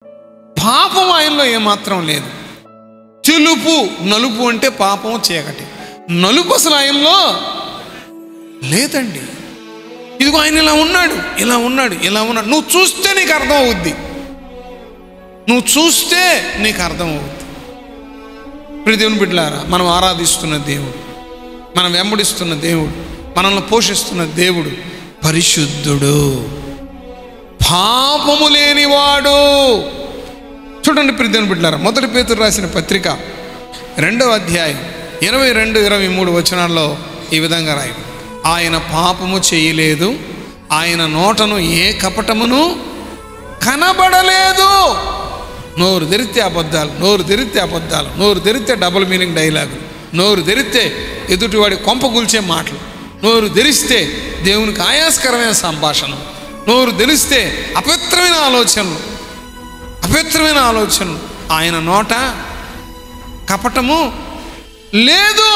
పాపం ఆయనలో ఏమాత్రం లేదు. తెలుపు నలుపు అంటే పాపం చీకటి, నలుపు అసలు ఆయనలో లేదండి. ఇదిగో ఆయన ఇలా ఉన్నాడు, ఇలా ఉన్నాడు, ఇలా ఉన్నాడు. నువ్వు చూస్తే నీకు అర్థం అవుద్ది, నువ్వు చూస్తే నీకు అర్థం అవుద్ది. ప్రియ దేవుని బిడ్డలారా, మనం ఆరాధిస్తున్న దేవుడు, మనం వెంబడిస్తున్న దేవుడు, మనల్ని పోషిస్తున్న దేవుడు పరిశుద్ధుడు, పాపము లేనివాడు. చూడండి ప్రియ దేవుని బిడ్డలారా, మొదటి పేతురు రాసిన పత్రిక 2వ అధ్యాయం 22-23 వచనాల్లో ఈ విధంగా రాయబడింది. ఆయన పాపము చేయలేదు, ఆయన నోటను ఏ కపటమును కనబడలేదు. నోరు తెరిస్తే అబద్ధాలు, నోరు తెరిస్తే అబద్ధాలు, నోరు తెరిస్తే డబుల్ మీనింగ్ డైలాగులు, నోరు తెరిస్తే ఎదుటివాడి కొంప కూల్చే మాటలు, నోరు తెరిస్తే దేవునికి ఆయాస్కరమైన సంభాషణ, నోరు తెరిస్తే అపవిత్రమైన ఆలోచనలు, అపవిత్రమైన ఆలోచనలు. ఆయన నోట కపటము లేదు.